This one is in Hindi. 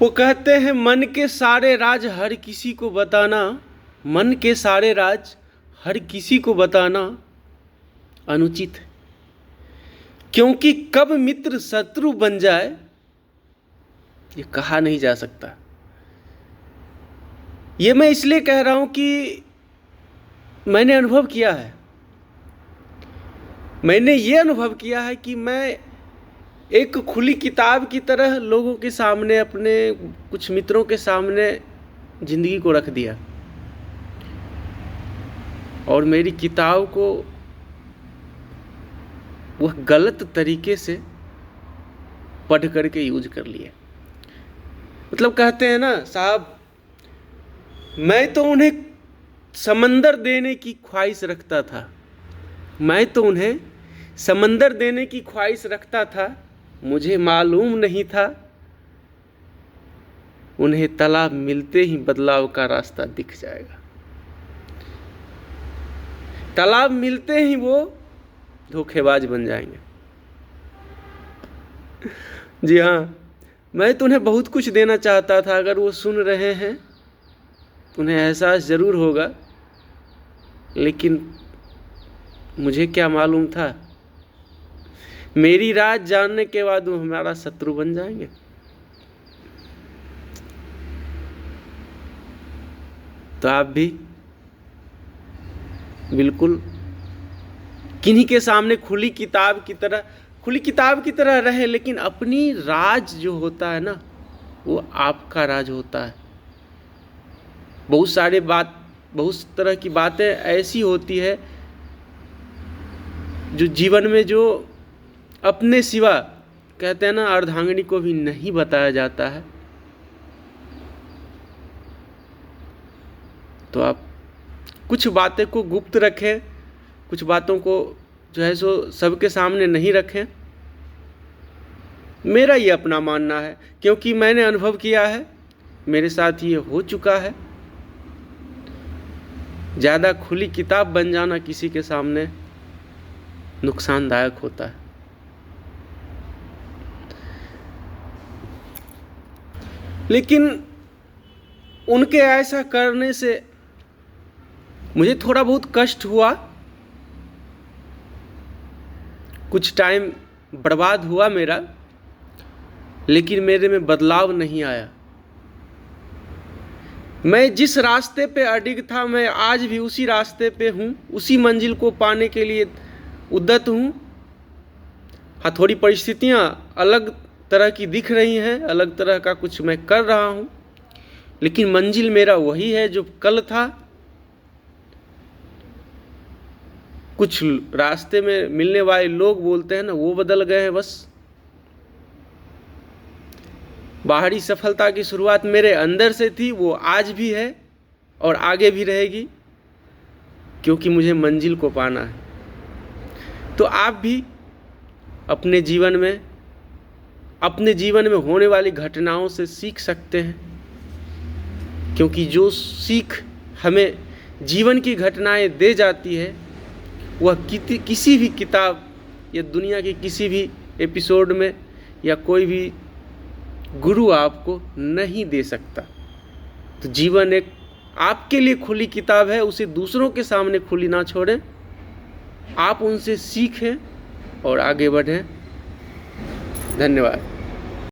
वो कहते हैं मन के सारे राज हर किसी को बताना, मन के सारे राज हर किसी को बताना अनुचित है, क्योंकि कब मित्र शत्रु बन जाए ये कहा नहीं जा सकता। ये मैं इसलिए कह रहा हूं कि मैंने अनुभव किया है। मैंने ये अनुभव किया है कि मैं एक खुली किताब की तरह लोगों के सामने, अपने कुछ मित्रों के सामने जिंदगी को रख दिया और मेरी किताब को वह गलत तरीके से पढ़ करके यूज कर लिया। मतलब कहते हैं ना साहब, मैं तो उन्हें समंदर देने की ख्वाहिश रखता था, मैं तो उन्हें समंदर देने की ख्वाहिश रखता था, मुझे मालूम नहीं था उन्हें तालाब मिलते ही बदलाव का रास्ता दिख जाएगा। तालाब मिलते ही वो धोखेबाज बन जाएंगे। जी हाँ, मैं तो उन्हें बहुत कुछ देना चाहता था। अगर वो सुन रहे हैं तो उन्हें एहसास जरूर होगा, लेकिन मुझे क्या मालूम था मेरी राज जानने के बाद वो हमारा शत्रु बन जाएंगे। तो आप भी बिल्कुल किन्हीं के सामने खुली किताब की तरह रहे, लेकिन अपनी राज जो होता है ना वो आपका राज होता है। बहुत तरह की बातें ऐसी होती है जो जीवन में जो अपने सिवा, कहते हैं ना, अर्धांगिनी को भी नहीं बताया जाता है। तो आप कुछ बातें को गुप्त रखें, कुछ बातों को जो है सो सबके सामने नहीं रखें। मेरा ये अपना मानना है, क्योंकि मैंने अनुभव किया है, मेरे साथ ये हो चुका है। ज़्यादा खुली किताब बन जाना किसी के सामने नुकसानदायक होता है। लेकिन उनके ऐसा करने से मुझे थोड़ा बहुत कष्ट हुआ, कुछ टाइम बर्बाद हुआ मेरा, लेकिन मेरे में बदलाव नहीं आया। मैं जिस रास्ते पे अडिग था, मैं आज भी उसी रास्ते पे हूँ, उसी मंजिल को पाने के लिए उद्यत हूँ। हाँ, थोड़ी परिस्थितियाँ अलग तरह की दिख रही हैं, अलग तरह का कुछ मैं कर रहा हूँ, लेकिन मंजिल मेरा वही है जो कल था। कुछ रास्ते में मिलने वाले लोग बोलते हैं ना, वो बदल गए हैं बस। बाहरी सफलता की शुरुआत मेरे अंदर से थी, वो आज भी है और आगे भी रहेगी, क्योंकि मुझे मंजिल को पाना है। तो आप भी अपने जीवन में होने वाली घटनाओं से सीख सकते हैं, क्योंकि जो सीख हमें जीवन की घटनाएं दे जाती है वह किसी भी किताब या दुनिया के किसी भी एपिसोड में या कोई भी गुरु आपको नहीं दे सकता। तो जीवन एक आपके लिए खुली किताब है, उसे दूसरों के सामने खुली ना छोड़ें। आप उनसे सीखें और आगे बढ़ें। धन्यवाद।